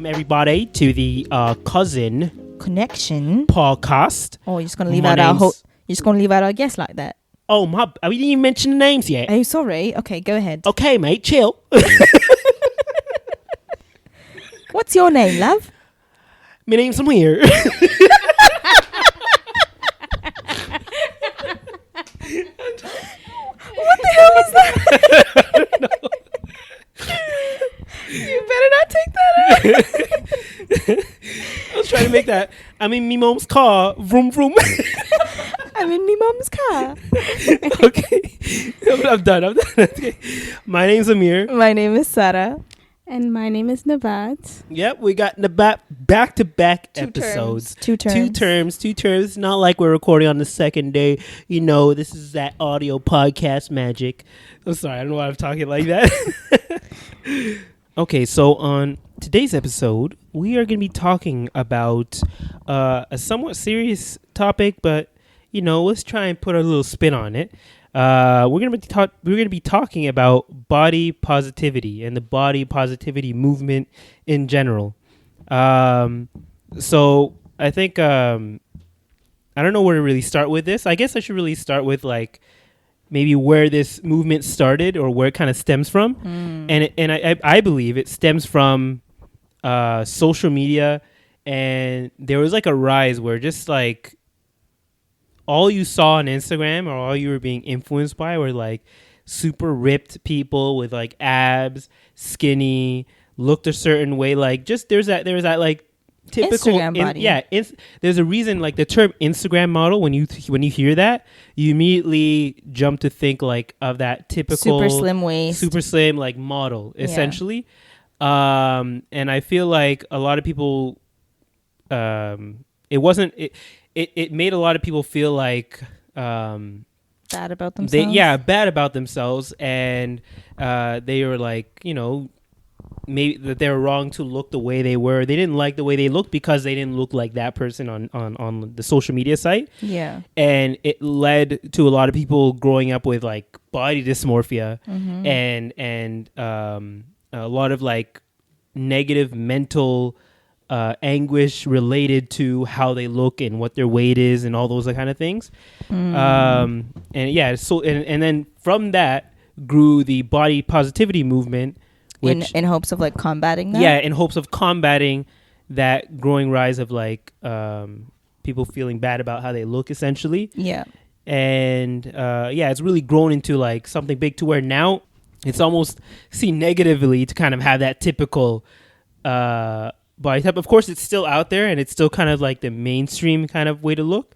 welcome everybody to the Cousin Connection podcast. Oh, you're just gonna leave out our you're just gonna leave out our guest like that. Oh my! We didn't even mention the names yet. Oh, sorry. Okay, go ahead. Okay, mate, chill. What's your name, love? My name's Amir. What the hell is that? You better not take that out. I was trying to make that. I'm in me mom's car. Vroom vroom. I'm in me mom's car. Okay, I'm done. Okay. My name's Amir. My name is Sarah. And my name is Nabat. Yep, we got Nabat back-to-back Two episodes. terms. Two terms. Not like we're recording on the second day. You know, this is that audio podcast magic. I'm sorry, I don't know why I'm talking like that. Okay, so on today's episode, we are going to be talking about a somewhat serious topic, but you know, let's try and put a little spin on it. We're gonna be talking about body positivity and the body positivity movement in general. So I think I don't know where to really start with this. I guess I should really start with like maybe where this movement started or where it kind of stems from. And I believe it stems from social media, and there was like a rise where just like all you saw on Instagram or all you were being influenced by were like super ripped people with like abs, skinny, looked a certain way. Like just there's that like typical Instagram body. There's a reason like the term Instagram model, when you hear that, you immediately jump to think like of that typical Super slim waist. super slim like model essentially. And I feel like a lot of people it made a lot of people feel like Bad about themselves. bad about themselves, and they were like, you know, maybe that they were wrong to look the way they were. They didn't like the way they looked because they didn't look like that person on the social media site. Yeah. And it led to a lot of people growing up with like body dysmorphia and a lot of like negative mental anguish related to how they look and what their weight is and all those kind of things. And then from that grew the body positivity movement, which in hopes of like combating that. Yeah, in hopes of combating that growing rise of like people feeling bad about how they look essentially. Yeah. And it's really grown into like something big to where now it's almost seen negatively to kind of have that typical body type. Of course, it's still out there and it's still kind of like the mainstream kind of way to look.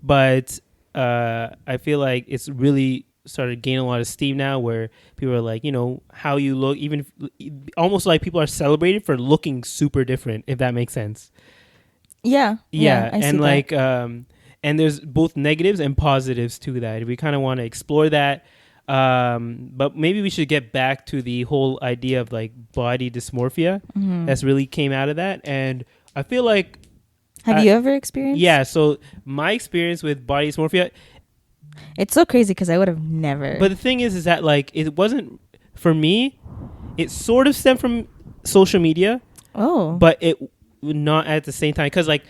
But I feel like it's really started gaining a lot of steam now, where people are like, you know, how you look, even almost like people are celebrated for looking super different, if that makes sense. Yeah. I and see like that. and there's both negatives and positives to that. We kind of want to explore that. But maybe we should get back to the whole idea of like body dysmorphia that's really came out of that. And I feel like, have you ever experienced? Yeah. So my experience with body dysmorphia, it's so crazy because I would have never. But the thing is that like, it wasn't for me. It sort of stemmed from social media. Oh, but it not at the same time. Because like,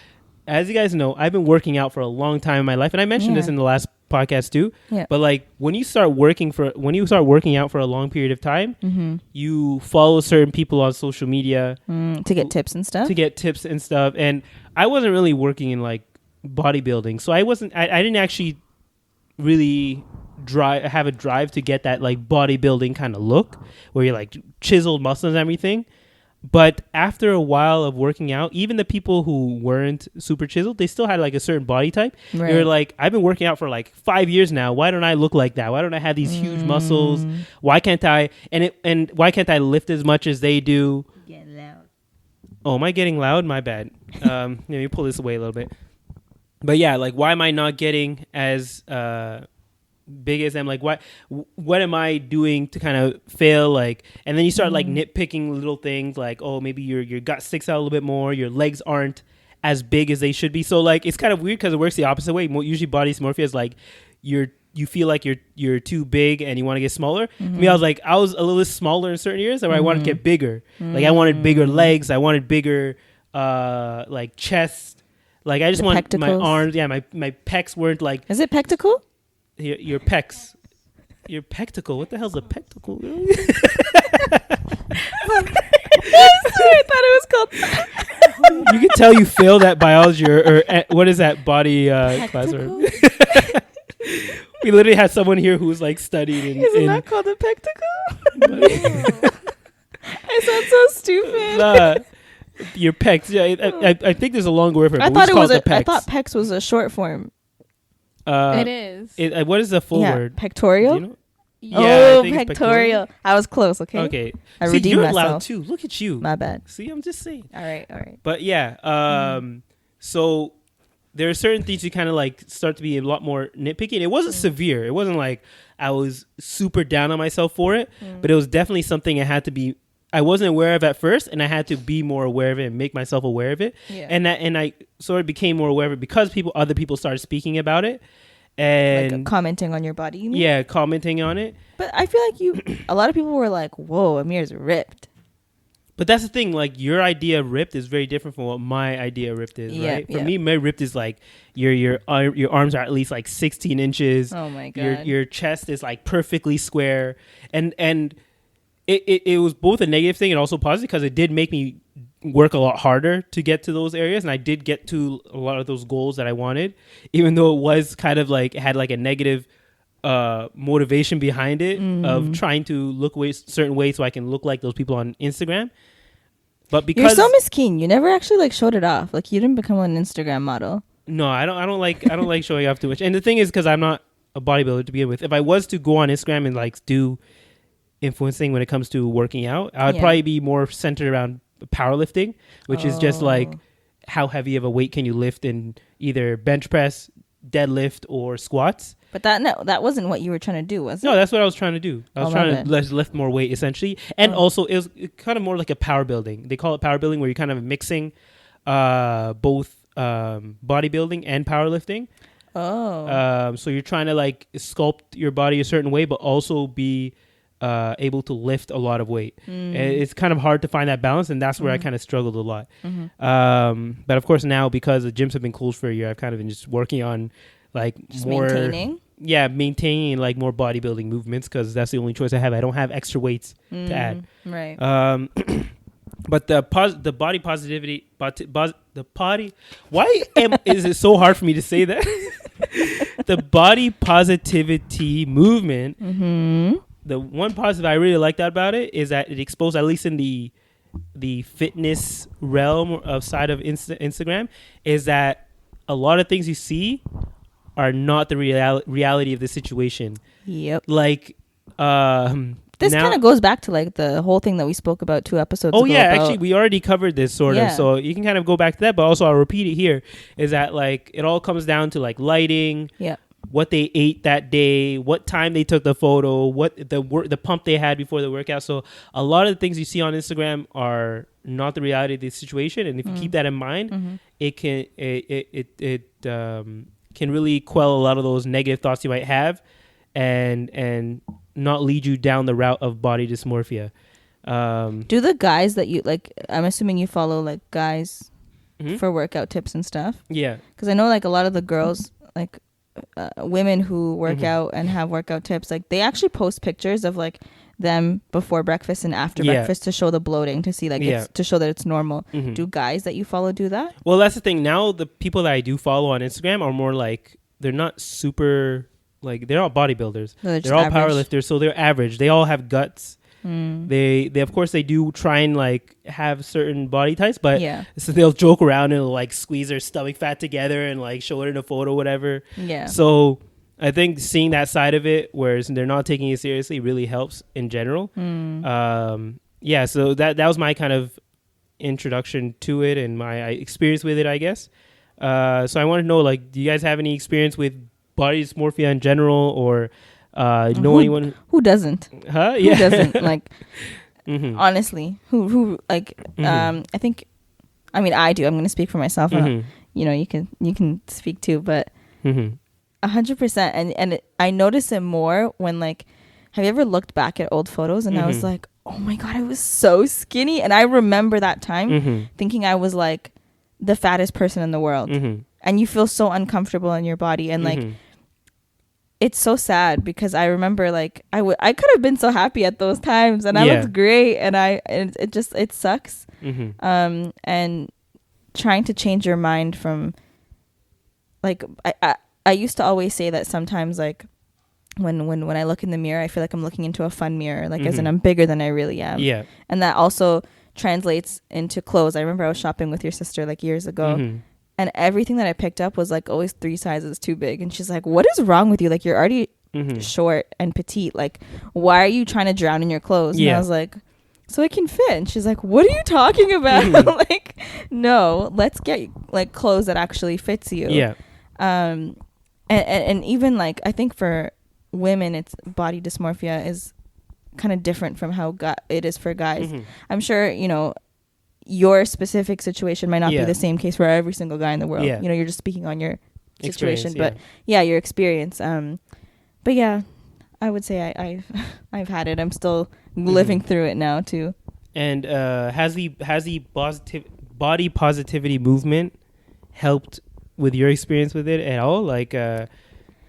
as you guys know, I've been working out for a long time in my life. And I mentioned this in the last podcast too. Yeah. But like when you start working out for a long period of time, you follow certain people on social media to get tips and stuff. And I wasn't really working in like bodybuilding, so I didn't actually really have a drive to get that like bodybuilding kind of look where you're like chiseled muscles and everything. But after a while of working out, even the people who weren't super chiseled, they still had like a certain body type. Right. They were like, I've been working out for like 5 years now. Why don't I look like that? Why don't I have these huge muscles? Why can't I? And why can't I lift as much as they do? Get loud. Oh, am I getting loud? My bad. Let me pull this away a little bit. But yeah, like, why am I not getting as big as them? Like, what am I doing to kind of fail? Like, and then you start like nitpicking little things like, oh, maybe your gut sticks out a little bit more, your legs aren't as big as they should be. So like, it's kind of weird because it works the opposite way. Usually body dysmorphia is like you're you feel like you're too big and you want to get smaller. For me, I was a little smaller in certain areas where I wanted to get bigger. Like I wanted bigger legs, I wanted bigger like chest. Like I just wanted my arms. Yeah, my pecs weren't like. Is it pectacle? Your pecs. Your pectacle. What the hell's a pectacle? I thought it was called. You can tell you failed at biology or what is that body class? We literally had someone here who was like studying. Isn't that called a pectacle? I sound so stupid. Your pecs. Yeah, I think there's a longer word for it. I thought it was. I thought pecs was a short form. It is. What is the full word? Pectorial. Do you know? Yeah, pectorial. I was close. Okay. I redeemed you're myself. loud too. Look at you. My bad. See, I'm just saying. All right. But yeah, so there are certain things you kind of like start to be a lot more nitpicky. And it wasn't severe. It wasn't like I was super down on myself for it, but it was definitely something I wasn't aware of at first, and I had to be more aware of it and make myself aware of it. Yeah. And I sort of became more aware of it because other people started speaking about it. And like commenting on your body, you mean? Yeah, commenting on it. But I feel like a lot of people were like, whoa, Amir's ripped. But that's the thing, like your idea of ripped is very different from what my idea of ripped is, right? For me, my ripped is like your arms are at least like 16 inches. Oh my God. Your chest is like perfectly square. And it was both a negative thing and also positive because it did make me work a lot harder to get to those areas, and I did get to a lot of those goals that I wanted, even though it was kind of like it had like a negative motivation behind it of trying to look certain ways so I can look like those people on Instagram. But because you're so miskin, you never actually like showed it off. Like you didn't become an Instagram model. No, I don't like showing off too much. And the thing is, because I'm not a bodybuilder to begin with, if I was to go on Instagram and like do influencing when it comes to working out, I would probably be more centered around powerlifting, which is just like how heavy of a weight can you lift in either bench press, deadlift, or squats. But that wasn't what you were trying to do, was it? No, that's what I was trying to do. I was trying to lift more weight essentially, and also it was kind of more like a power building. They call it power building, where you're kind of mixing both bodybuilding and powerlifting. So you're trying to like sculpt your body a certain way, but also be able to lift a lot of weight. It's kind of hard to find that balance, and that's where I kind of struggled a lot. But of course now, because the gyms have been closed for a year, I've kind of been just working on like just more maintaining like more bodybuilding movements, because that's the only choice I have. I don't have extra weights to add. Right. But the body positivity, why is it so hard for me to say that? The body positivity movement. The one positive I really liked about it is that it exposed, at least in the fitness realm of side of Instagram, is that a lot of things you see are not the reality of the situation. Yep. Like, this kind of goes back to like the whole thing that we spoke about 2 episodes ago. Oh yeah, actually we already covered this sort of, so you can kind of go back to that, but also I'll repeat it here, is that like it all comes down to like lighting, what they ate that day, what time they took the photo, what the pump they had before the workout. So a lot of the things you see on Instagram are not the reality of the situation, and if you keep that in mind, it can really quell a lot of those negative thoughts you might have, and not lead you down the route of body dysmorphia. Do the guys that you like, I'm assuming you follow like guys for workout tips and stuff? Yeah, because I know like a lot of the girls, like women who work out and have workout tips, like they actually post pictures of like them before breakfast and after breakfast to show the bloating, to see like it's, to show that it's normal. Do guys that you follow do that? Well, that's the thing. Now the people that I do follow on Instagram are more like, they're not super, like they're all bodybuilders. No, they're all average powerlifters, so they're average. They all have guts. They of course they do try and like have certain body types, but so they'll joke around and like squeeze their stomach fat together and like show it in a photo, whatever. So I think seeing that side of it, whereas they're not taking it seriously, really helps in general. So that was my kind of introduction to it and my experience with it, I guess. So I want to know, like, do you guys have any experience with body dysmorphia in general, or know anyone who doesn't? Huh? Yeah. Who doesn't? Like, honestly, who like? I think, I mean, I do. I'm going to speak for myself. You know, you can speak too, but 100%. And I notice it more when like, have you ever looked back at old photos and I was like, oh my God, I was so skinny. And I remember that time thinking I was like the fattest person in the world. And you feel so uncomfortable in your body. And like, it's so sad because I remember like I could have been so happy at those times and I looked great and it sucks. And trying to change your mind from like, I used to always say that sometimes like when I look in the mirror, I feel like I'm looking into a fun mirror, like as in I'm bigger than I really am. Yeah. And that also translates into clothes. I remember I was shopping with your sister like years ago, and everything that I picked up was like always 3 sizes too big. And she's like, what is wrong with you? Like, you're already short and petite. Like, why are you trying to drown in your clothes? And I was like, so it can fit. And she's like, what are you talking about? Like, no, let's get like clothes that actually fits you. Yeah. And even like, I think for women, it's body dysmorphia is kind of different from how it is for guys. I'm sure, you know, your specific situation might not be the same case for every single guy in the world. You know, you're just speaking on your situation, but your experience. But yeah, I would say I've had it. I'm still living through it now too. And has the body positivity movement helped with your experience with it at all? Like, have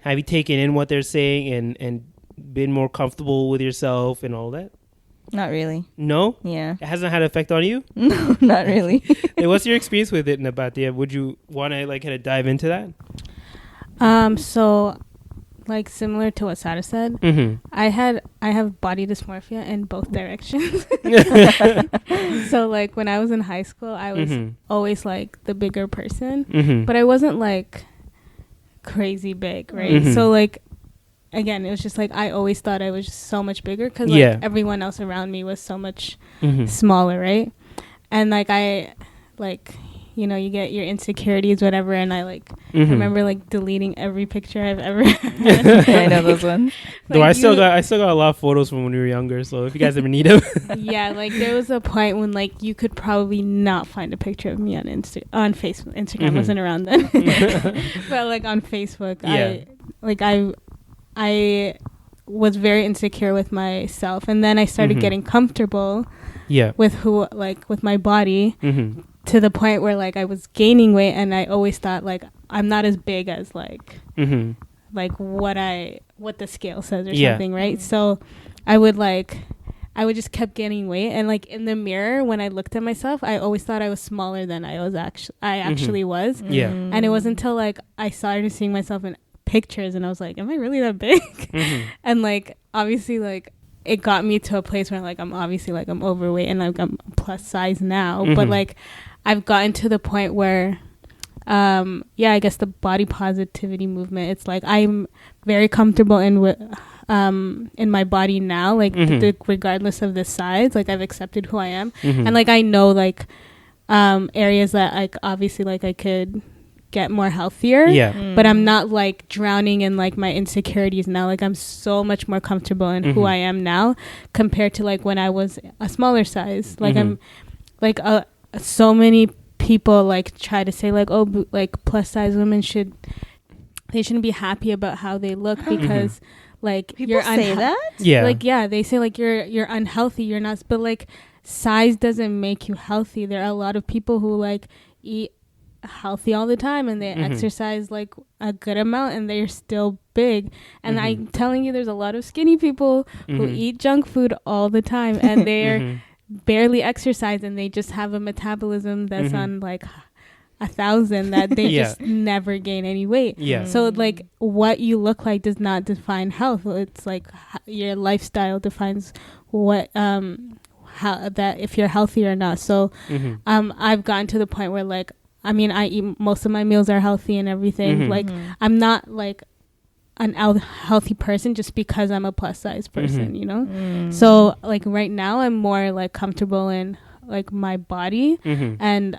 you taken in what they're saying and been more comfortable with yourself and all that? Not really. No? Yeah. It hasn't had an effect on you? No, not really. Hey, what's your experience with it, Nabat? Would you want to like kind of dive into that? So like similar to what Sarah said, I have body dysmorphia in both directions. So like when I was in high school, I was always like the bigger person, but I wasn't like crazy big, right? So like, again, it was just like I always thought I was just so much bigger because like everyone else around me was so much smaller, right? And like I like, you know, you get your insecurities, whatever, and I like remember like deleting every picture I've ever had. I know those ones. Like, though I still got a lot of photos from when we were younger, so if you guys ever need them. Yeah, like there was a point when like you could probably not find a picture of me on Facebook. Instagram wasn't around then. But like on Facebook, I was very insecure with myself, and then I started getting comfortable with with my body to the point where like I was gaining weight, and I always thought like I'm not as big as like what the scale says or something, right? So I would just kept gaining weight, and like in the mirror when I looked at myself, I always thought I was smaller than I actually was. And it wasn't until like I started seeing myself in pictures and I was like, am I really that big? And like obviously like it got me to a place where like I'm obviously like I'm overweight and like I'm plus size now, but like I've gotten to the point where I guess the body positivity movement, it's like I'm very comfortable in my body now, like regardless of the size, like I've accepted who I am, and like I know like areas that like obviously like I could get more healthier, but I'm not like drowning in like my insecurities now. Like I'm so much more comfortable in who I am now compared to like when I was a smaller size. Like I'm like so many people like try to say like, oh, like plus size women shouldn't be happy about how they look because like people you're say that like they say like you're unhealthy, you're not, but like size doesn't make you healthy. There are a lot of people who like eat healthy all the time and they exercise like a good amount and they're still big, and I'm telling you there's a lot of skinny people who eat junk food all the time and they're barely exercise and they just have a metabolism that's on like 1,000 that they just never gain any weight. So like what you look like does not define health. It's like your lifestyle defines what how that if you're healthy or not. So I've gotten to the point where like I mean, I eat, most of my meals are healthy and everything. Like, I'm not like an healthy person just because I'm a plus size person, you know? So like right now I'm more like comfortable in like my body and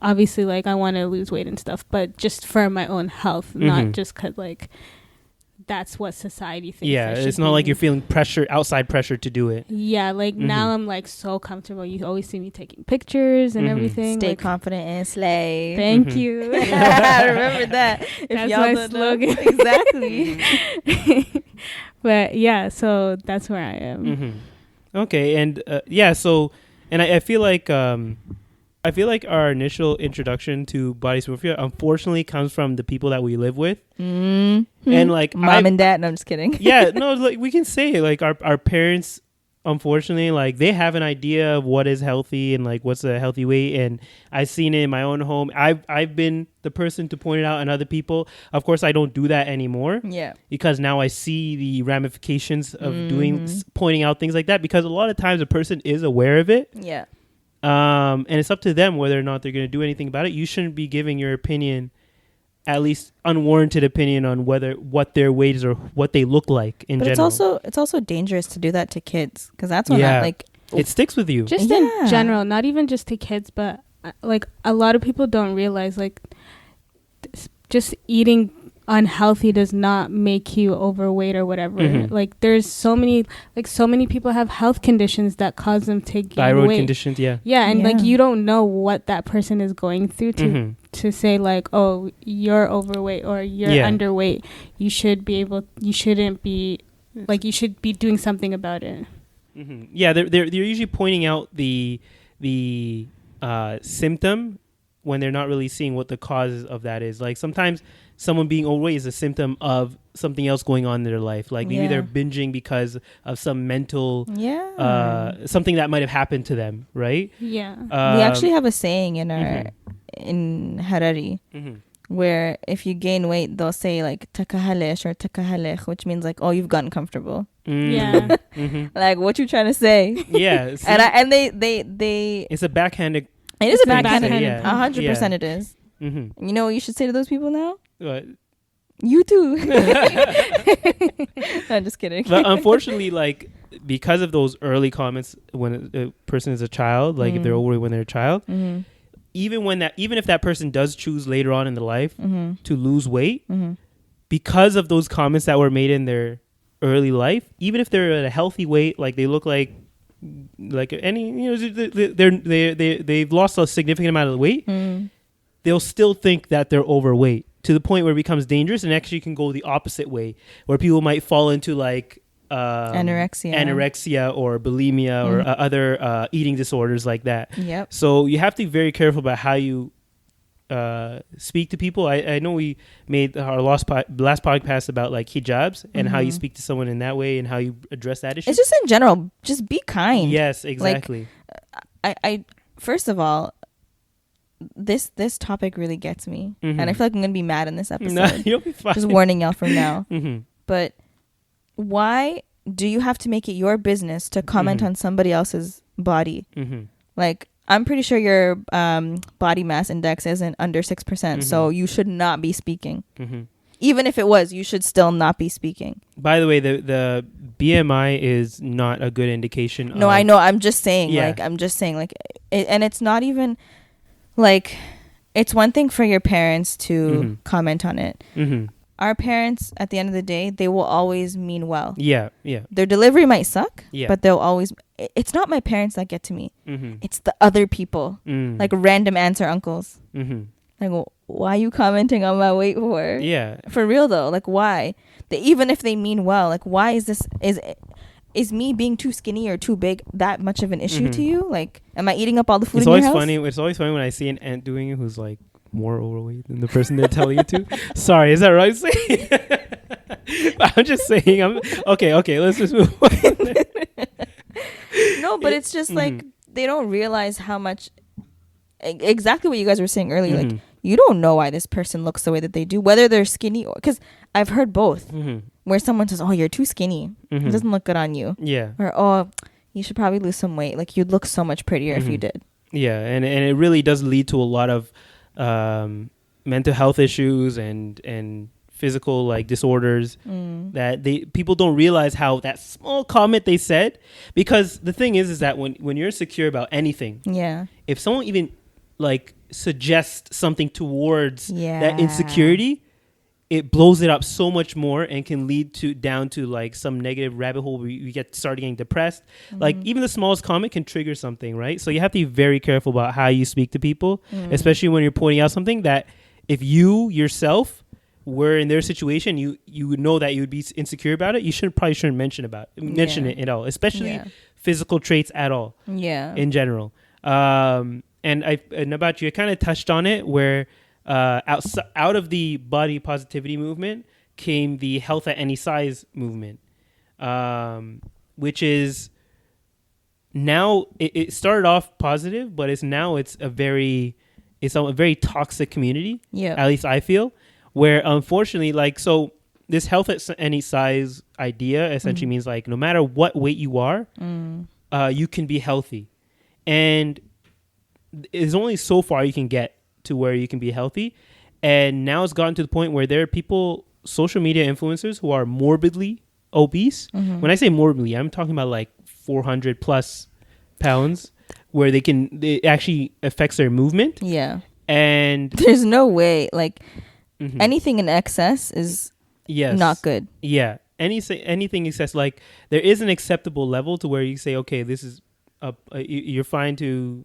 obviously like I want to lose weight and stuff, but just for my own health, not just cause like that's what society thinks. Yeah, it's not like you're feeling outside pressure to do it. Yeah, like now I'm like so comfortable. You always see me taking pictures and everything. Stay like, confident and slay. Thank you. I remember that. That's my slogan. Exactly. But yeah, so that's where I am. Okay, and so, and I feel like our initial introduction to body dysmorphia unfortunately comes from the people that we live with, and like mom and dad. No, I'm just kidding. Yeah, no, like we can say like our parents, unfortunately, like they have an idea of what is healthy and like what's a healthy weight, and I've seen it in my own home. I've been the person to point it out, and other people. Of course, I don't do that anymore. Yeah, because now I see the ramifications of pointing out things like that. Because a lot of times a person is aware of it. Yeah. And it's up to them whether or not they're going to do anything about it. You shouldn't be giving your opinion, at least unwarranted opinion, on what their weight is or what they look like in general. But it's also dangerous to do that to kids, because that's when it sticks with you. Just in general, not even just to kids, but like a lot of people don't realize like just eating unhealthy does not make you overweight or whatever. Like there's so many people have health conditions that cause them to gain thyroid weight. Conditions, and like you don't know what that person is going through to say like, oh, you're overweight or you're underweight. You shouldn't be like, you should be doing something about it. Yeah, they're usually pointing out the symptom when they're not really seeing what the cause of that is. Like sometimes someone being overweight is a symptom of something else going on in their life. Like maybe they're binging because of some mental, something that might have happened to them, right? Yeah. We actually have a saying in our in Harari where if you gain weight, they'll say like takahalish or takahalech, which means like, oh, you've gotten comfortable. Yeah. Like what you trying to say? Yeah. See, and they it's a backhanded. It is a backhanded. 100% it is. You know what you should say to those people now? What? You too. I'm just kidding. But unfortunately, like because of those early comments when a person is a child, like if they're overweight when they're a child, even if that person does choose later on in their life to lose weight, because of those comments that were made in their early life, even if they're at a healthy weight, like they look like any, you know, they've lost a significant amount of weight, they'll still think that they're overweight, to the point where it becomes dangerous, and actually can go the opposite way, where people might fall into like anorexia or bulimia or other eating disorders like that. Yep. So you have to be very careful about how you speak to people. I know we made our last podcast about like hijabs and how you speak to someone in that way and how you address that issue. It's just in general, just be kind. Yes, exactly. Like, I first of all, this topic really gets me, and I feel like I'm gonna be mad in this episode. No, you'll be fine. Just warning y'all from now. But why do you have to make it your business to comment on somebody else's body? Like, I'm pretty sure your body mass index isn't under 6%, so you should not be speaking. Even if it was, you should still not be speaking. By the way, the BMI is not a good indication. No, I know. I'm just saying. Like, and it's not even like, it's one thing for your parents to comment on it. Our parents, at the end of the day, they will always mean well. Yeah. Their delivery might suck, but they'll always... It's not my parents that get to me. It's the other people. Like random aunts or uncles. Like, well, why are you commenting on my weight for? Yeah. For real, though. Like, why? Even if they mean well, like, why is this... Is me being too skinny or too big that much of an issue to you? Like, am I eating up all the food in your house? It's always funny when I see an aunt doing it who's like more overweight than the person they're telling you to. Sorry, is that right? I'm just saying. Okay. Let's just move on. No, but it's just like they don't realize how much. Exactly what you guys were saying earlier. Like, you don't know why this person looks the way that they do, whether they're skinny or... Because I've heard both. Where someone says, oh, you're too skinny. It doesn't look good on you. Yeah. Or, oh, you should probably lose some weight. Like, you'd look so much prettier if you did. Yeah, and it really does lead to a lot of mental health issues and physical like disorders that people don't realize how that small comment they said. Because the thing is that when you're insecure about anything, if someone even like suggest something towards that insecurity, it blows it up so much more and can lead to down to like some negative rabbit hole where you start getting depressed. Like even the smallest comment can trigger something, right? So you have to be very careful about how you speak to people, especially when you're pointing out something that if you yourself were in their situation, you would know that you would be insecure about it. You probably shouldn't mention it at all, especially physical traits at all. Yeah, in general. And about you, I kind of touched on it where. Out of the body positivity movement came the health at any size movement, which is now it started off positive, but it's a very toxic community. Yeah, at least I feel, where unfortunately, like, so this health at any size idea essentially means like no matter what weight you are, you can be healthy, and there's only so far you can get to where you can be healthy. And now it's gotten to the point where there are people, social media influencers, who are morbidly obese. When I say morbidly, I'm talking about like 400 plus pounds, where it actually affects their movement. Yeah. And there's no way, like anything in excess is not good. Yeah. Anything excess, like there is an acceptable level to where you say, okay, this is you're fine to,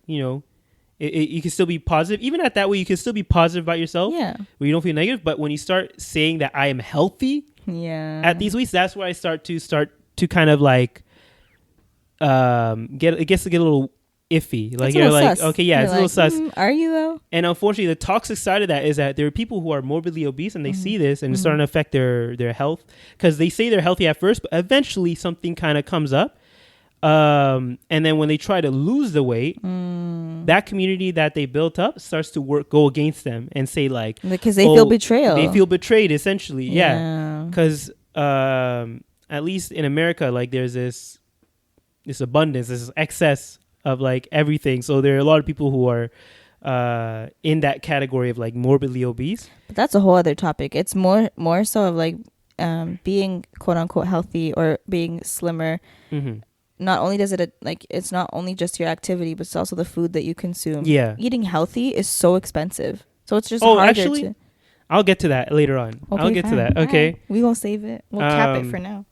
you can still be positive. Even at that way, you can still be positive about yourself. Yeah. Where you don't feel negative. But when you start saying that I am healthy at these weights, that's where I start to kind of like get a little iffy. Like you're like, sus. Okay, yeah, it's a little sus. Are you though? And unfortunately, the toxic side of that is that there are people who are morbidly obese and they see this and it's starting to affect their health, because they say they're healthy at first, but eventually something kind of comes up. And then when they try to lose the weight, that community that they built up starts to go against them and say like, because they feel betrayal. They feel betrayed essentially. Yeah. Because at least in America, like there's this abundance, this excess of like everything. So there are a lot of people who are in that category of like morbidly obese. But that's a whole other topic. It's more so of like being quote unquote healthy or being slimmer. Not only does it it's not only just your activity, but it's also the food that you consume. Yeah, eating healthy is so expensive, so it's just harder actually, I'll get to that later on. Okay, I'll get to that. Okay, right. We won't save it. We'll cap it for now.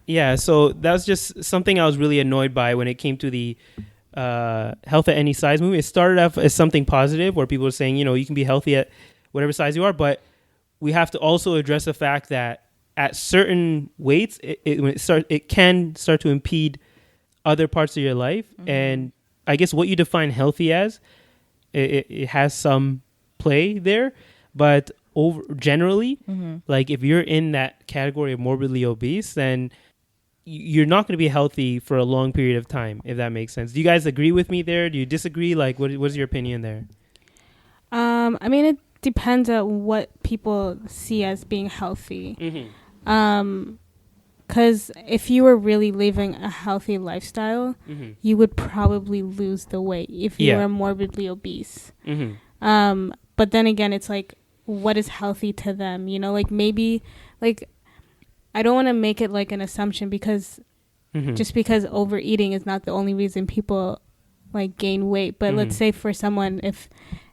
Yeah, so that's just something I was really annoyed by when it came to the health at any size movement. It started off as something positive where people were saying, you can be healthy at whatever size you are, but we have to also address the fact that at certain weights, it can start to impede other parts of your life. And I guess what you define healthy as, it has some play there, but generally, like if you're in that category of morbidly obese, then you're not going to be healthy for a long period of time, if that makes sense. Do you guys agree with me there? Do you disagree? Like, what's your opinion there? I mean, it depends on what people see as being healthy. Because if you were really living a healthy lifestyle, you would probably lose the weight if you were morbidly obese. But then again, it's like, what is healthy to them? Like maybe, like, I don't want to make it like an assumption, because just because overeating is not the only reason people like gain weight. But let's say for someone, if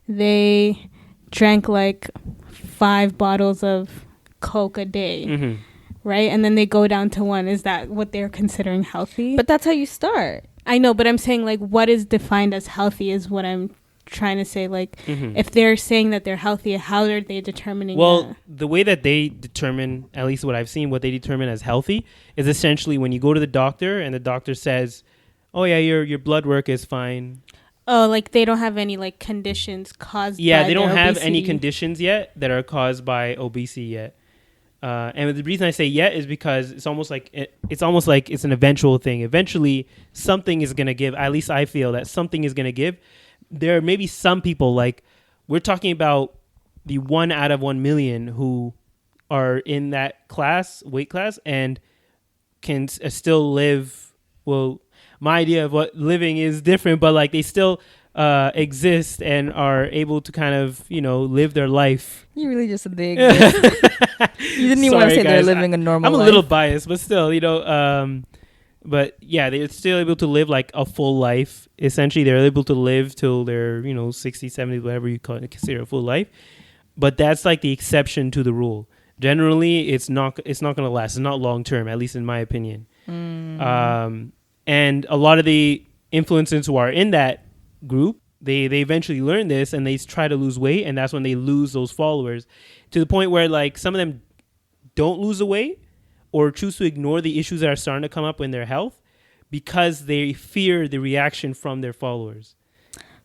they drank like 5 bottles of Coke a day, right? And then they go down to 1. Is that what they're considering healthy? But that's how you start. I know, but I'm saying like what is defined as healthy is what I'm trying to say. Like if they're saying that they're healthy, how are they determining that? The way that they determine, at least what I've seen, what they determine as healthy is essentially when you go to the doctor and the doctor says, oh yeah, your blood work is fine. Oh, like they don't have any like conditions caused by they don't have any conditions yet that are caused by obesity yet. And the reason I say yet is because it's almost like it's an eventual thing. Eventually, something is going to give. At least I feel that something is going to give. There may be some people, like we're talking about the 1 out of 1 million who are in that weight class, and can still live. Well, my idea of what living is different, but like they still exist and are able to kind of, live their life. You really just said they exist. You didn't even want to say they're living a normal life. I'm a little biased, but still, but yeah, they're still able to live like a full life. Essentially, they're able to live till they're, 60, 70, whatever you consider a full life. But that's like the exception to the rule. generally it's not going to last. It's not long term, at least in my opinion. And a lot of the influencers who are in that group, they eventually learn this and they try to lose weight, and that's when they lose those followers, to the point where like some of them don't lose the weight or choose to ignore the issues that are starting to come up in their health because they fear the reaction from their followers.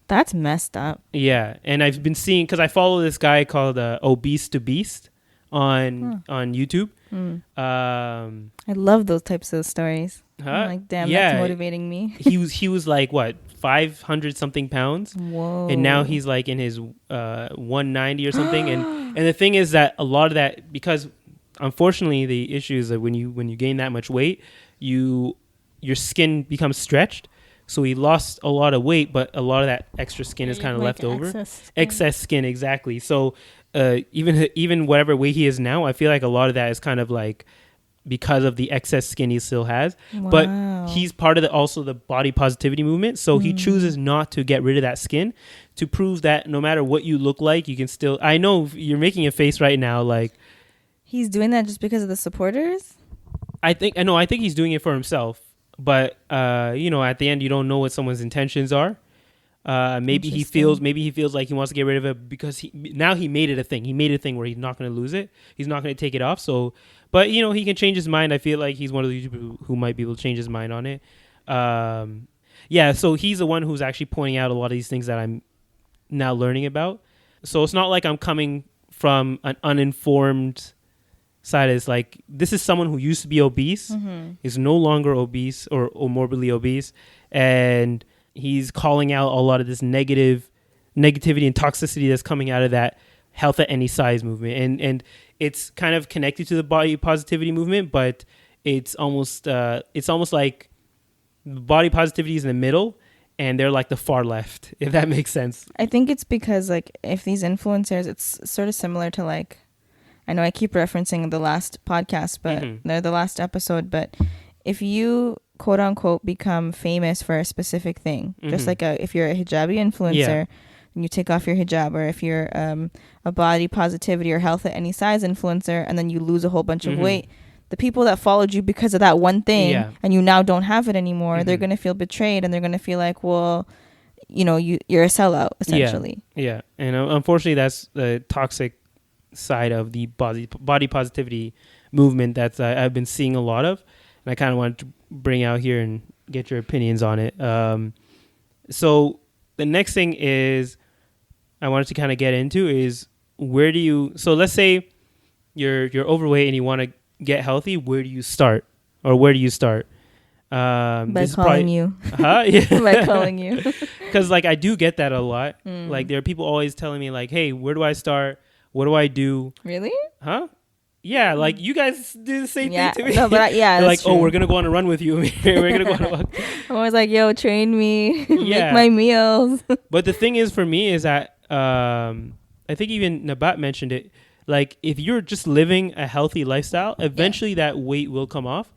That's messed up. Yeah, and I've been seeing, because I follow this guy called Obese to Beast on YouTube. I love those types of stories. I'm like, damn, that's motivating me. he was like what, 500 something pounds. Whoa. And now he's like in his 190 or something. and the thing is that a lot of that, because unfortunately the issue is that when you gain that much weight, your skin becomes stretched. So he lost a lot of weight, but a lot of that extra skin is kind of left over. Excess skin, exactly. So even whatever weight he is now, I feel like a lot of that is kind of like because of the excess skin he still has. Wow. But he's part of also the body positivity movement. So he chooses not to get rid of that skin to prove that no matter what you look like, you can still... I know you're making a face right now like... He's doing that just because of the supporters? I think he's doing it for himself. But, at the end, you don't know what someone's intentions are. Maybe he feels like he wants to get rid of it because now he made it a thing. He made it a thing where he's not going to lose it. He's not going to take it off. So, but he can change his mind. I feel like he's one of these people who might be able to change his mind on it. So he's the one who's actually pointing out a lot of these things that I'm now learning about. So it's not like I'm coming from an uninformed side. Is like, this is someone who used to be obese, is no longer obese or morbidly obese, and he's calling out a lot of this negativity and toxicity that's coming out of that health at any size movement, and it's kind of connected to the body positivity movement, but it's almost like body positivity is in the middle and they're like the far left, if that makes sense. I think it's because like if these influencers, it's sort of similar to like, I know I keep referencing the last podcast, but they're the last episode, but if you quote unquote become famous for a specific thing, just like if you're a hijabi influencer and you take off your hijab, or if you're a body positivity or health at any size influencer and then you lose a whole bunch of weight, the people that followed you because of that one thing and you now don't have it anymore, they're going to feel betrayed and they're going to feel like, well, you're a sellout essentially. Yeah. And unfortunately that's the toxic side of the body positivity movement that I've been seeing a lot of, and I kind of wanted to bring out here and get your opinions on it. So the next thing is I wanted to kind of get into is so let's say you're overweight and you want to get healthy. Where do you start? By calling you. Yeah. By calling you. Because like I do get that a lot. Like there are people always telling me like, hey, where do I start? What do I do? Really? Huh? Yeah, like you guys do the same thing to me. No, but they're like, true. Oh, we're gonna go on a run with you. We're gonna go on a walk. I'm always like, yo, train me. Make my meals. But the thing is, for me, is that I think even Nabat mentioned it. Like, if you're just living a healthy lifestyle, eventually that weight will come off.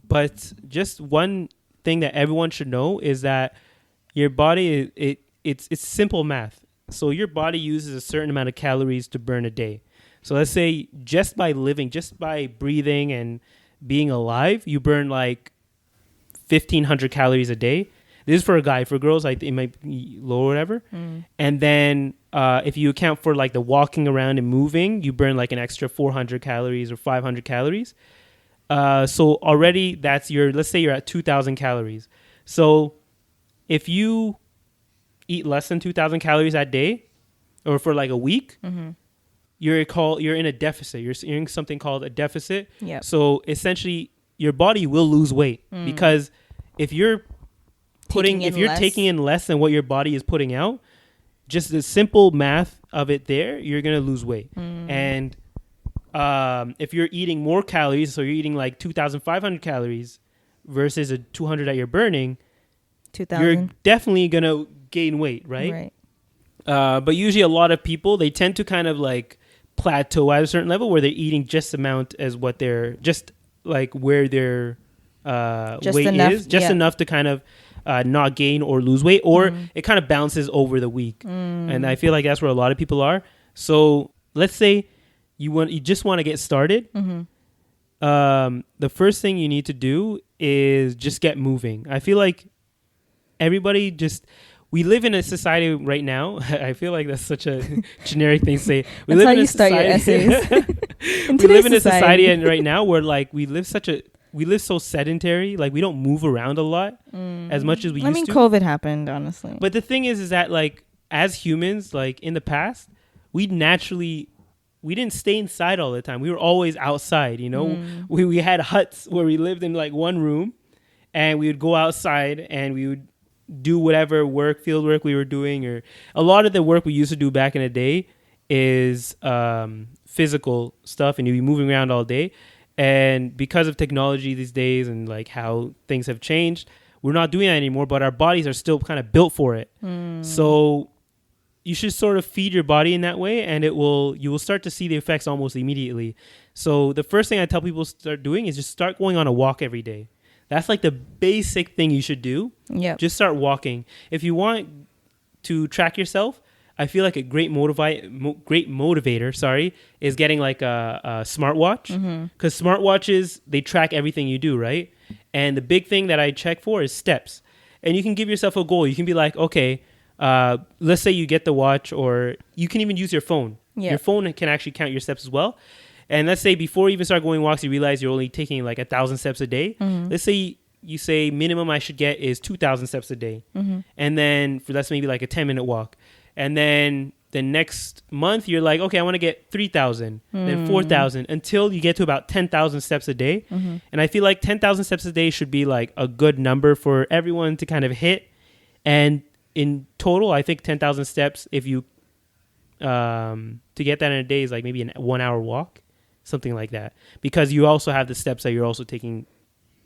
But just one thing that everyone should know is that your body it's simple math. So your body uses a certain amount of calories to burn a day. So let's say just by living, just by breathing and being alive, you burn like 1,500 calories a day. This is for a guy. For girls, like it might be low or whatever. And then if you account for like the walking around and moving, you burn like an extra 400 calories or 500 calories. So already let's say you're at 2,000 calories. So if you eat less than 2,000 calories that day or for like a week, you're in a deficit. You're in something called a deficit. Yep. So essentially your body will lose weight because if you're taking in less than what your body is putting out, just the simple math of it there, you're going to lose weight. And if you're eating more calories, so you're eating like 2,500 calories versus a 200 that you're burning, 2,000. You're definitely going to gain weight, right? But usually a lot of people, they tend to kind of like plateau at a certain level where they're eating just amount as what they're, just like where their weight is, just enough to kind of not gain or lose weight, or it kind of bounces over the week. And I feel like that's where a lot of people are. So let's say you just want to get started, the first thing you need to do is just get moving. I feel like everybody we live in a society right now. I feel like that's such a generic thing to say. We that's live how in you start your essays. We live in a society right now where like we live so sedentary. Like we don't move around a lot as much as we used to. I mean, COVID happened, honestly. But the thing is that like as humans, like in the past, we didn't stay inside all the time. We were always outside, you know. We had huts where we lived in like one room, and we would go outside and we would do whatever field work we were doing, or a lot of the work we used to do back in the day is physical stuff, and you'd be moving around all day. And because of technology these days and like how things have changed, we're not doing that anymore, but our bodies are still kind of built for it. So you should sort of feed your body in that way, and you will start to see the effects almost immediately. So the first thing I tell people to start doing is just start going on a walk every day. That's like the basic thing you should do. Yeah. Just start walking. If you want to track yourself, I feel like a great motivator, is getting like a smartwatch. Because smartwatches, they track everything you do, right? And the big thing that I check for is steps. And you can give yourself a goal. You can be like, okay, let's say you get the watch, or you can even use your phone. Yeah. Your phone can actually count your steps as well. And let's say before you even start going walks, you realize you're only taking like 1,000 steps a day. Let's say you say minimum I should get is 2,000 steps a day. And then that's maybe like a 10-minute walk. And then the next month you're like, okay, I want to get 3,000, then 4,000, until you get to about 10,000 steps a day. And I feel like 10,000 steps a day should be like a good number for everyone to kind of hit. And in total, I think 10,000 steps, if you to get that in a day, is like maybe a 1 hour walk. Something like that, because you also have the steps that you're also taking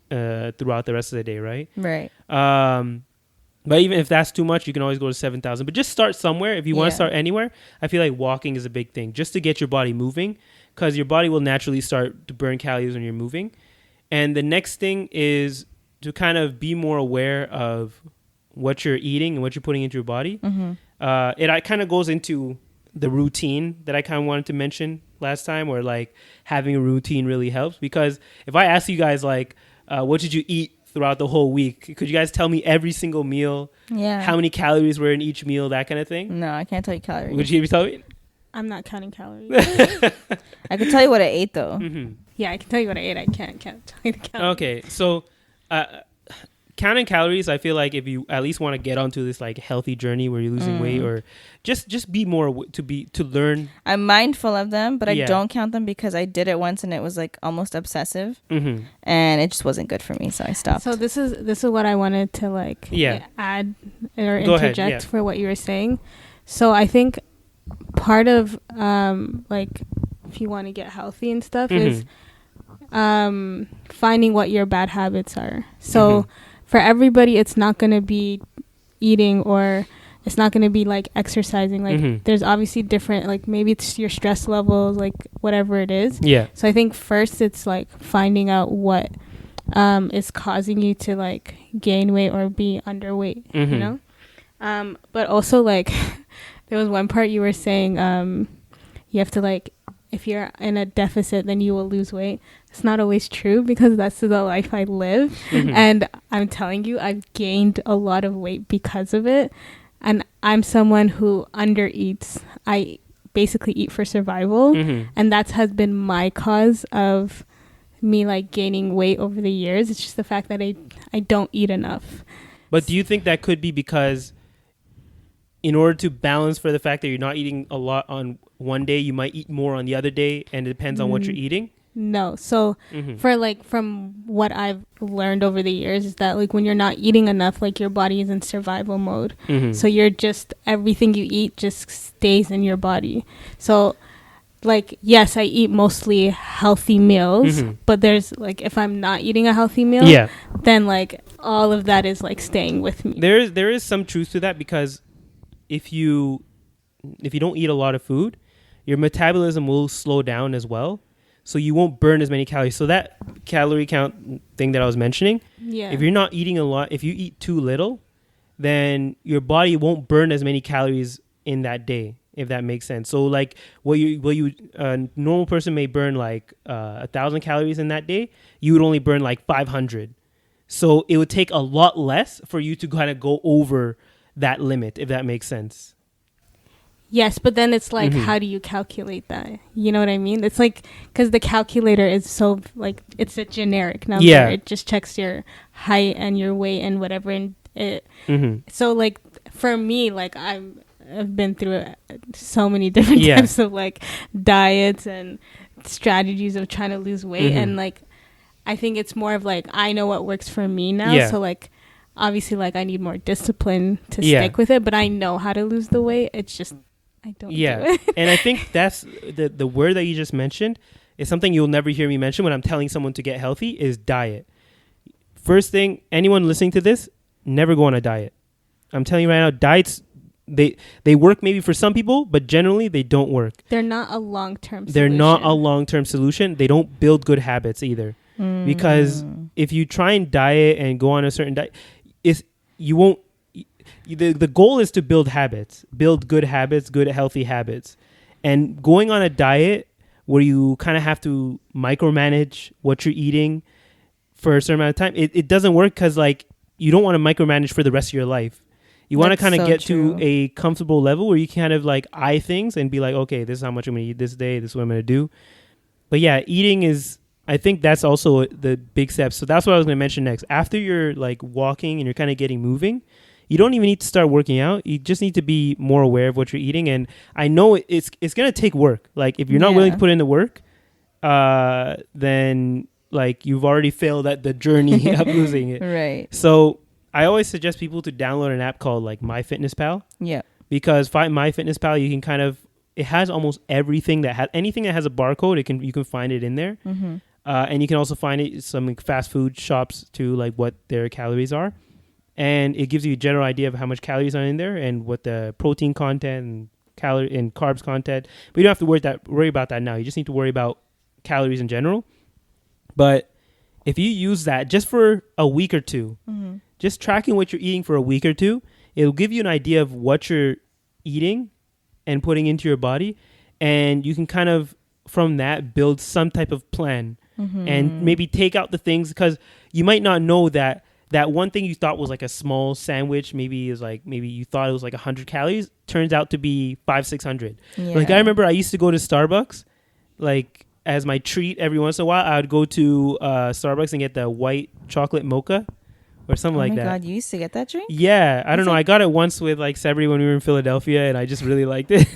throughout the rest of the day, right? Right. But even if that's too much, you can always go to 7,000. But just start somewhere. If you want to start anywhere, I feel like walking is a big thing, just to get your body moving, because your body will naturally start to burn calories when you're moving. And the next thing is to kind of be more aware of what you're eating and what you're putting into your body. It kind of goes into the routine that I kind of wanted to mention last time, where like having a routine really helps. Because if I ask you guys like, what did you eat throughout the whole week? Could you guys tell me every single meal? Yeah. How many calories were in each meal? That kind of thing? No, I can't tell you calories. Would you tell me? I'm not counting calories. I could tell you what I ate though. Yeah, I can tell you what I ate. I can't tell you the calories. Okay, so counting calories, I feel like if you at least want to get onto this like healthy journey where you're losing weight, or just be more to learn. I'm mindful of them, but I don't count them because I did it once and it was like almost obsessive, and it just wasn't good for me, so I stopped. So this is what I wanted to like add or interject for what you were saying. So I think part of like if you want to get healthy and stuff is finding what your bad habits are. So for everybody, it's not going to be eating, or it's not going to be like exercising. Like there's obviously different, like maybe it's your stress levels, like whatever it is. Yeah. So I think first it's like finding out what is causing you to like gain weight or be underweight, you know? But also like there was one part you were saying you have to like, if you're in a deficit, then you will lose weight. It's not always true, because that's the life I live. And I'm telling you, I've gained a lot of weight because of it. And I'm someone who undereats. I basically eat for survival. And that has been my cause of me like gaining weight over the years. It's just the fact that I don't eat enough. But do you think that could be because in order to balance for the fact that you're not eating a lot on one day, you might eat more on the other day, and it depends on what you're eating? No. So for like, from what I've learned over the years is that like when you're not eating enough, like your body is in survival mode. So you're just, everything you eat just stays in your body. So like, yes, I eat mostly healthy meals, but there's like, if I'm not eating a healthy meal, then like all of that is like staying with me. There is some truth to that, because if you don't eat a lot of food, your metabolism will slow down as well. So you won't burn as many calories. So that calorie count thing that I was mentioning, if you're not eating a lot, if you eat too little, then your body won't burn as many calories in that day. if that makes sense. So like what you normal person may burn like 1,000 calories in that day, you would only burn like 500. So it would take a lot less for you to kind of go over that limit, if that makes sense. Yes, but then it's like, how do you calculate that? You know what I mean? It's like, because the calculator is so, like, it's a generic number. Yeah. It just checks your height and your weight and whatever. And it, so, like, for me, like, I've been through so many different types of, like, diets and strategies of trying to lose weight. And, like, I think it's more of, like, I know what works for me now. Yeah. So, like, obviously, like, I need more discipline to stick with it. But I know how to lose the weight. It's just... I don't do it. And I think that's the word that you just mentioned is something you'll never hear me mention when I'm telling someone to get healthy is diet. First thing, anyone listening to this, never go on a diet. I'm telling you right now, diets, they work maybe for some people, but generally they don't work. They're not a long-term solution. They're not a long-term solution. They don't build good habits either. Because if you try and diet and go on a certain diet, you won't. The goal is to build habits, build good habits, good healthy habits. And going on a diet where you kind of have to micromanage what you're eating for a certain amount of time, it doesn't work because like you don't want to micromanage for the rest of your life. You want to kind of get to a comfortable level where you kind of like eye things and be like, okay, this is how much I'm going to eat this day. This is what I'm going to do. But yeah, eating is, I think that's also the big step. So that's what I was going to mention next. After you're like walking and you're kind of getting moving, you don't even need to start working out. You just need to be more aware of what you're eating. And I know it's going to take work. Like if you're not willing to put in the work, then like you've already failed at the journey of losing it. Right. So I always suggest people to download an app called like MyFitnessPal. Yeah. Because MyFitnessPal, you can kind of, it has almost everything that has, anything that has a barcode, you can find it in there. And you can also find it some like, fast food shops too, like what their calories are. And it gives you a general idea of how much calories are in there and what the protein content and calorie and carbs content. But you don't have to worry about that now. You just need to worry about calories in general. But if you use that just for a week or two, just tracking what you're eating for a week or two, it'll give you an idea of what you're eating and putting into your body. And you can kind of, from that, build some type of plan and maybe take out the things, because you might not know that one thing you thought was like a small sandwich, maybe you thought it was like 100 calories, turns out to be 500-600. Yeah. Like I remember I used to go to Starbucks, like as my treat every once in a while. I would go to Starbucks and get the white chocolate mocha or something like that. Oh my God, you used to get that drink? Yeah, I don't know. I got it once with like Sabri when we were in Philadelphia, and I just really liked it.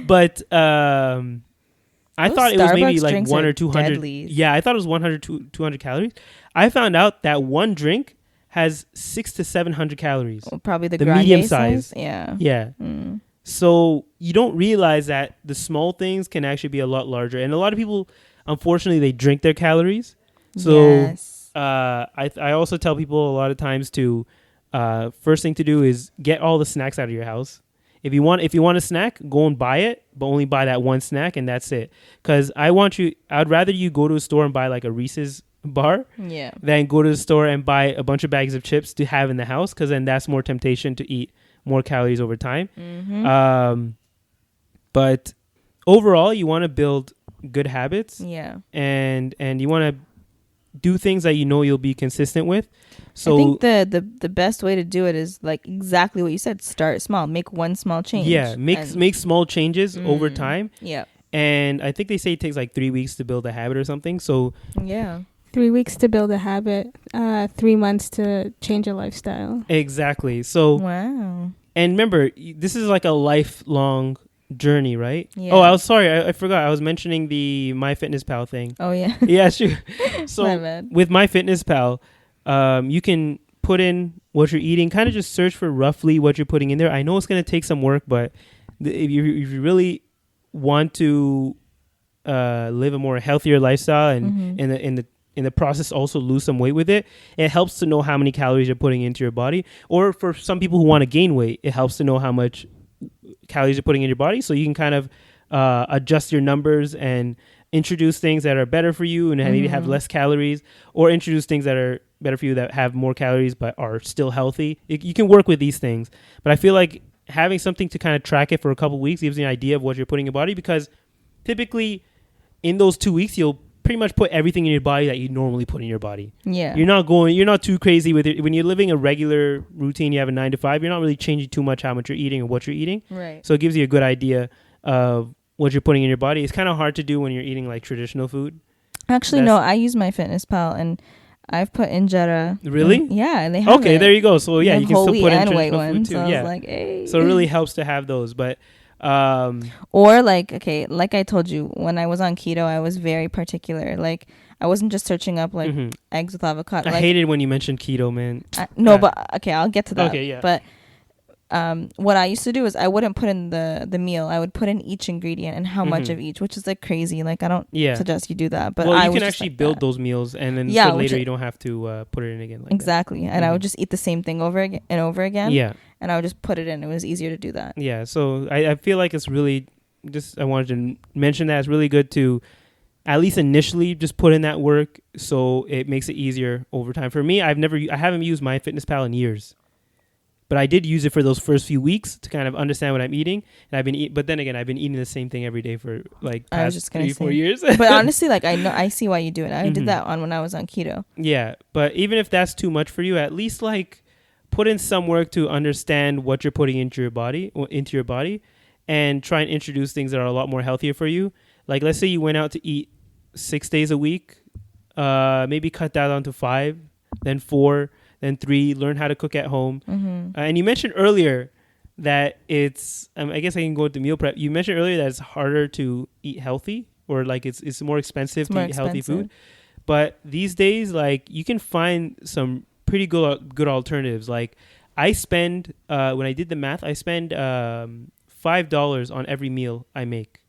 But I thought it was maybe like 100 or 200. Deadlies. Yeah, I thought it was 100 to 200 calories. I found out that one drink has 600 to 700 calories. Well, probably the medium size. Yeah. Yeah. So you don't realize that the small things can actually be a lot larger. And a lot of people, unfortunately, they drink their calories. So I also tell people a lot of times to first thing to do is get all the snacks out of your house. If you want a snack, go and buy it, but only buy that one snack and that's it. Because I'd rather you go to a store and buy like a Reese's bar than go to the store and buy a bunch of bags of chips to have in the house, because then that's more temptation to eat more calories over time. But overall, you want to build good habits. Yeah. And you want to do things that you know you'll be consistent with. So I think the best way to do it is like exactly what you said. Start small. Make one small change. Yeah. Make small changes over time. Yeah. And I think they say it takes like 3 weeks to build a habit or something. So yeah. 3 weeks to build a habit, 3 months to change a lifestyle. Exactly. So wow. And remember, this is like a lifelong journey, right? Yeah. Oh, I was sorry. I forgot. I was mentioning the MyFitnessPal thing. Oh, yeah. Yeah, sure. So with MyFitnessPal, you can put in what you're eating, kind of just search for roughly what you're putting in there. I know it's going to take some work, but if you really want to live a more healthier lifestyle and in the process also lose some weight with it, it helps to know how many calories you're putting into your body. Or for some people who want to gain weight, it helps to know how much calories you're putting in your body, so you can kind of adjust your numbers and introduce things that are better for you and maybe have less calories, or introduce things that are better for you that have more calories but are still healthy. You can work with these things, but I feel like having something to kind of track it for a couple weeks gives you an idea of what you're putting in your body, because typically in those 2 weeks you'll pretty much put everything in your body that you normally put in your body. Yeah. You're not too crazy with it. When you're living a regular routine, you have a 9 to 5, you're not really changing too much how much you're eating or what you're eating. Right. So it gives you a good idea of what you're putting in your body. It's kind of hard to do when you're eating like traditional food. Actually, no, I use MyFitnessPal and I've put injera. Really? Yeah, they have there you go. So yeah, you can still put in traditional food too. So yeah. I was like, hey. So it really helps to have those. But or like I told you, when I was on keto, I was very particular. Like I wasn't just searching up like eggs with avocado. I hated when you mentioned keto, man. But okay, I'll get to that. Okay, yeah. But what I used to do is I wouldn't put in the meal. I would put in each ingredient and how much of each, which is like crazy. Like I don't suggest you do that. But you can actually build those meals, and then so later you don't have to put it in again. Like exactly. That. And I would just eat the same thing over again and over again. Yeah. And I would just put it in. It was easier to do that. Yeah. So I feel like it's really I wanted to mention that it's really good to at least initially just put in that work, so it makes it easier over time. For me, I haven't used MyFitnessPal in years. But I did use it for those first few weeks to kind of understand what I'm eating. And but then again, I've been eating the same thing every day for like past 3-4 years. But honestly, like I see why you do it. I did that when I was on keto. Yeah, but even if that's too much for you, at least like put in some work to understand what you're putting into your body, and try and introduce things that are a lot more healthier for you. Like let's say you went out to eat 6 days a week, maybe cut that down to 5, then 4. Then 3, learn how to cook at home. And you mentioned earlier that it's, I guess I can go into meal prep. You mentioned earlier that it's harder to eat healthy, or like it's more expensive to eat healthy food. But these days, like you can find some pretty good alternatives. Like I spend, when I did the math, I spend $5 on every meal I make.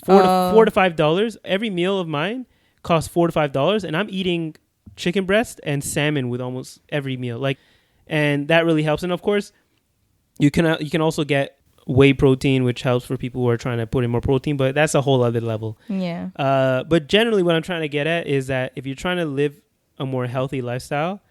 $4 to $5. Every meal of mine costs $4 to $5, and I'm eating chicken breast and salmon with almost every meal, like, and that really helps. And of course you can also get whey protein, which helps for people who are trying to put in more protein, but that's a whole other level. But generally what I'm trying to get at is that if you're trying to live a more healthy lifestyle,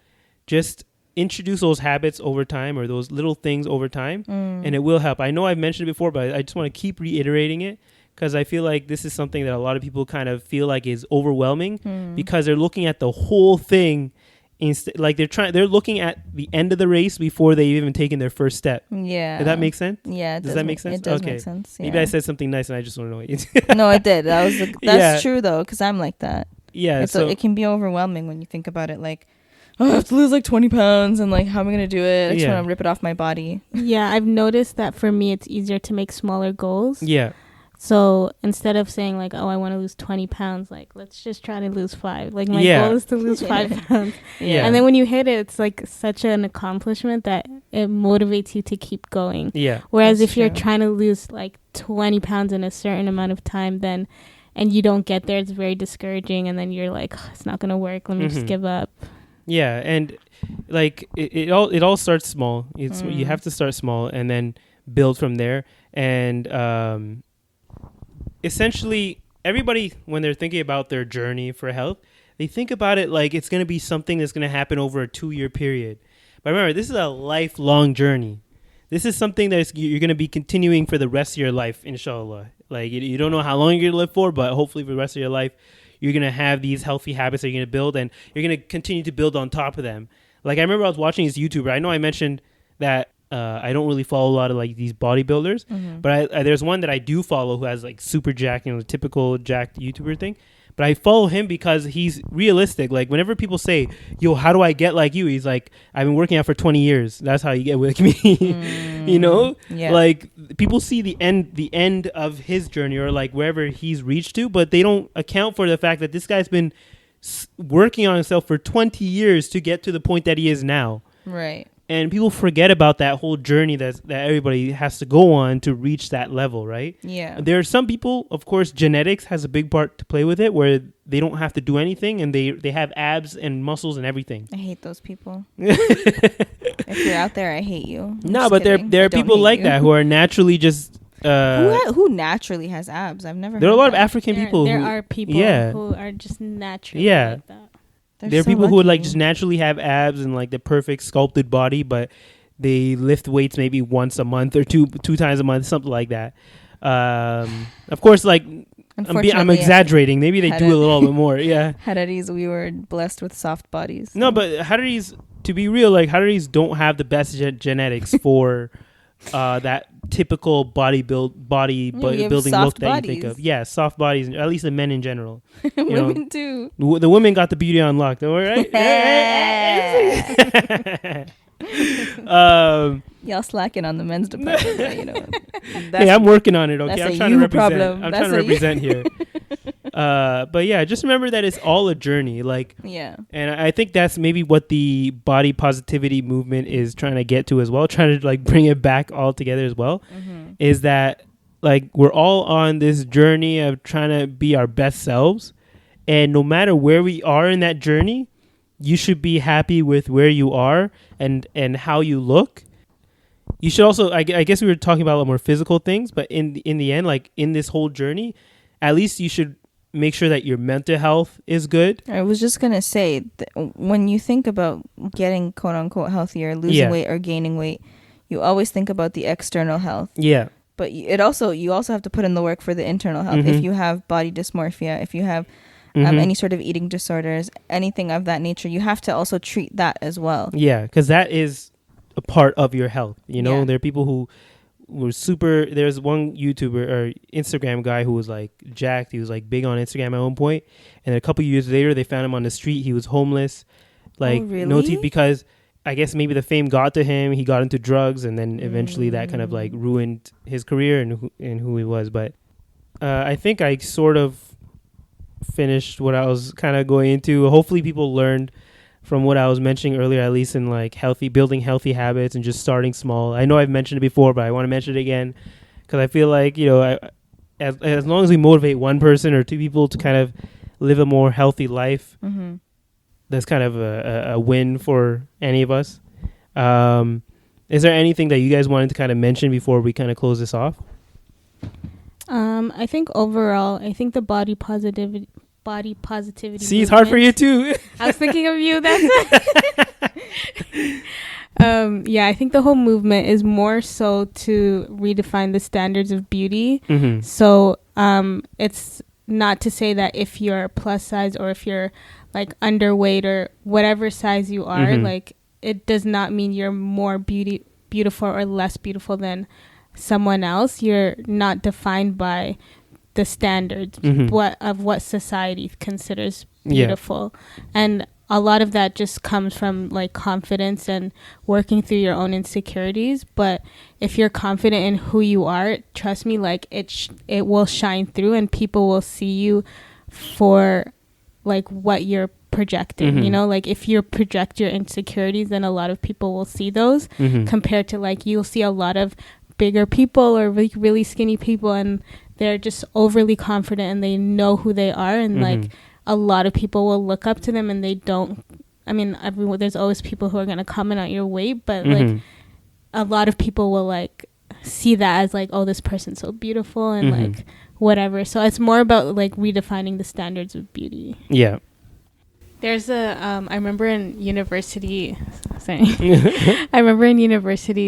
just introduce those habits over time, or those little things over time, and it will help. I know I've mentioned it before, but I just want to keep reiterating it, because I feel like this is something that a lot of people kind of feel like is overwhelming, because they're looking at the whole thing like they're looking at the end of the race before they've even taken their first step. Yeah. Did that make sense? Yeah. Does that make sense? It does make sense. Yeah. Maybe I said something nice and I just don't know what you No, it did. That's true though, because I'm like that. Yeah. So it can be overwhelming when you think about it. Like, oh, I have to lose like 20 pounds and like, how am I going to do it? I just want to rip it off my body. Yeah. I've noticed that for me, it's easier to make smaller goals. Yeah. So instead of saying like, oh, I want to lose 20 pounds, like, let's just try to lose 5. Like my goal is to lose 5 pounds. Yeah. And then when you hit it, it's like such an accomplishment that it motivates you to keep going. Yeah. Whereas if you're trying to lose like 20 pounds in a certain amount of time, then, and you don't get there, it's very discouraging. And then you're like, oh, it's not going to work. Let me just give up. Yeah. And like it all starts small. You have to start small and then build from there. And, essentially, everybody, when they're thinking about their journey for health, they think about it like it's going to be something that's going to happen over a 2-year period. But remember, this is a lifelong journey. This is something that you're going to be continuing for the rest of your life, inshallah. Like, you don't know how long you're going to live for, but hopefully for the rest of your life, you're going to have these healthy habits that you're going to build, and you're going to continue to build on top of them. Like, I remember I was watching this YouTuber. I know I mentioned that I don't really follow a lot of like these bodybuilders, but there's one that I do follow who has like super jacked, typical jacked YouTuber thing. But I follow him because he's realistic. Like whenever people say, "Yo, how do I get like you?" He's like, "I've been working out for 20 years. That's how you get like me." You know, like people see the end of his journey or like wherever he's reached to, but they don't account for the fact that this guy's been working on himself for 20 years to get to the point that he is now. Right. And people forget about that whole journey that everybody has to go on to reach that level, right? Yeah. There are some people, of course, genetics has a big part to play with it, where they don't have to do anything and they have abs and muscles and everything. I hate those people. If you're out there, I hate you. No, but there are people like that who are naturally just... who naturally has abs? I've never. There are a lot of African people. There are people who are just naturally like that. There are people who would like just naturally have abs and like the perfect sculpted body, but they lift weights maybe once a month or two times a month, something like that. Of course, like I'm exaggerating. Maybe they do a little bit more. Yeah. Hararis, we were blessed with soft bodies. So. No, but Hararis, to be real, like Hararis don't have the best genetics for that typical bodybuilding look that you think of. Yeah, soft bodies, at least the men in general. Women too. The women got the beauty unlocked. Don't worry, right? Y'all slacking on the men's department, but, hey, I'm working on it. Okay, I'm trying to represent. Problem. I'm trying to represent here. But yeah, just remember that it's all a journey. Like, yeah, and I think that's maybe what the body positivity movement is trying to get to as well. Trying to like bring it back all together as well. Mm-hmm. Is that like we're all on this journey of trying to be our best selves, and no matter where we are in that journey, you should be happy with where you are and how you look. You should also, I guess we were talking about a lot more physical things, but in the end, like in this whole journey, at least you should make sure that your mental health is good. I was just going to say, when you think about getting quote unquote healthier, losing weight or gaining weight, you always think about the external health. Yeah. But you also have to put in the work for the internal health. Mm-hmm. If you have body dysmorphia, if you have any sort of eating disorders, anything of that nature, you have to also treat that as well. Yeah, because that is a part of your health. There are people who were there's one YouTuber or Instagram guy who was like jacked. He was like big on Instagram at one point, and a couple years later they found him on the street. He was homeless, like really? No teeth, because I guess maybe the fame got to him. He got into drugs, and then eventually that kind of like ruined his career and who he was. But I think I sort of finished what I was kind of going into. Hopefully people learned from what I was mentioning earlier, at least in like building healthy habits and just starting small. I know I've mentioned it before, but I want to mention it again because I feel like, as long as we motivate one person or two people to kind of live a more healthy life, that's kind of a win for any of us. Is there anything that you guys wanted to kind of mention before we kind of close this off? I think overall, the body positivity. See, it's hard for you too. I was thinking of you. That's yeah, I think the whole movement is more so to redefine the standards of beauty. Mm-hmm. So it's not to say that if you're plus size or if you're like underweight or whatever size you are, like it does not mean you're more beautiful or less beautiful than someone else. You're not defined by the standards what society considers beautiful. And a lot of that just comes from like confidence and working through your own insecurities. But if you're confident in who you are, trust me, like it will shine through and people will see you for like what you're projecting. Like if you project your insecurities, then a lot of people will see those compared to like you'll see a lot of bigger people or like really skinny people and they're just overly confident and they know who they are, and like a lot of people will look up to them and they don't. I mean, there's always people who are going to comment on your weight, but like a lot of people will like see that as like, oh, this person's so beautiful and like whatever. So it's more about like redefining the standards of beauty. Yeah. There's I remember in university,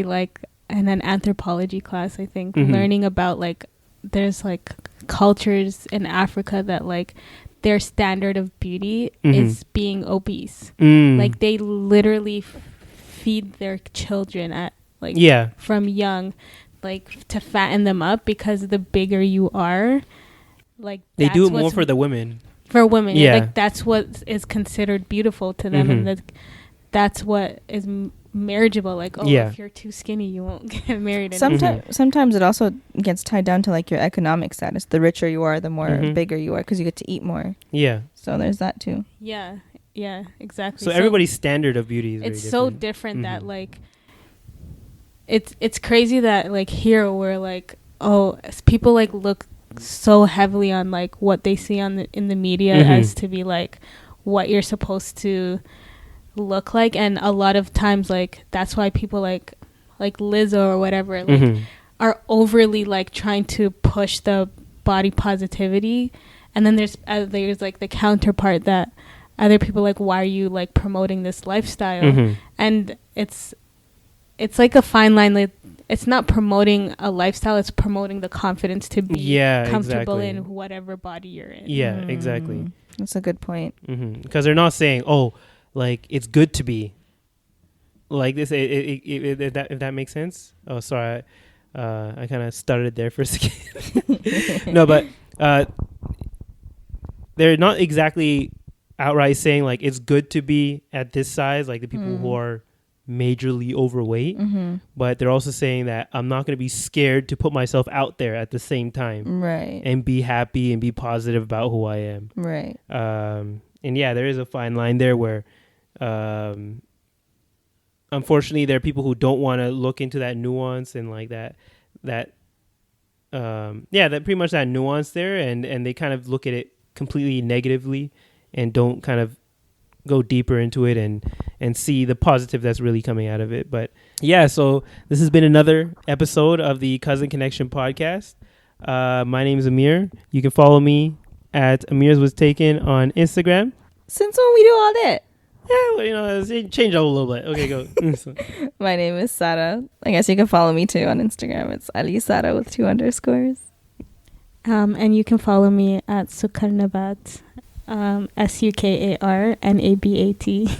like in an anthropology class, I think, learning about like, there's like cultures in Africa that like their standard of beauty is being obese. Like they literally feed their children at like from young, like to fatten them up, because the bigger you are, like they do it more for the women. For women, like that's what is considered beautiful to them, and that's what is marriageable. Like, if you're too skinny, you won't get married. Sometimes it also gets tied down to like your economic status. The richer you are, the more bigger you are, because you get to eat more. Yeah. So there's that too. Yeah, exactly. So everybody's standard of beauty is it's so different that like it's crazy that like here we're like, people like look so heavily on like what they see in the media as to be like what you're supposed to look like. And a lot of times like that's why people like Lizzo or whatever like are overly like trying to push the body positivity. And then there's like the counterpart that other people like, why are you like promoting this lifestyle? And it's it's like a fine line. Like, it's not promoting a lifestyle, it's promoting the confidence to be comfortable in whatever body you're in. Yeah, exactly. That's a good point. Because they're not saying, oh, like, it's good to be like this. If that makes sense. Oh, sorry. I kind of stuttered there for a second. No, but they're not exactly outright saying, like, it's good to be at this size, like the people who are majorly overweight, but they're also saying that I'm not going to be scared to put myself out there at the same time, right, and be happy and be positive about who I am, right. And yeah, there is a fine line there where unfortunately there are people who don't want to look into that nuance and like that pretty much that nuance there, and they kind of look at it completely negatively and don't kind of go deeper into it and see the positive that's really coming out of it. But yeah, so this has been another episode of the Cousin Connection podcast. My name is Amir. You can follow me at Amir's Was Taken on Instagram. Since when we do all that? Yeah, well, change up a little bit. Okay, go. My name is Sarah. I guess you can follow me too on Instagram. It's Ali Sarah with 2 underscores. And you can follow me at Sukar Nabat. SUKARNABAT.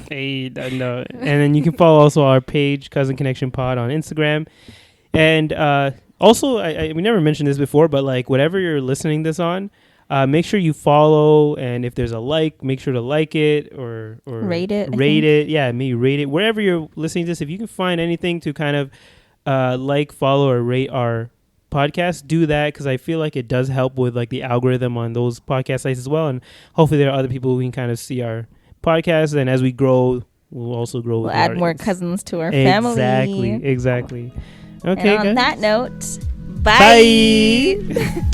Hey, no. And then you can follow also our page, Cousin Connection Pod, on Instagram. And also, we never mentioned this before, but like whatever you're listening this on, make sure you follow, and if there's a like, make sure to like it or rate it. Yeah, maybe rate it. Wherever you're listening to this, if you can find anything to kind of like, follow, or rate our podcast, do that, because I feel like it does help with like the algorithm on those podcast sites as well, and hopefully there are other people who can kind of see our podcast, and as we grow, we'll also grow. We'll add more cousins to our family. Exactly. Okay. And on that note, bye.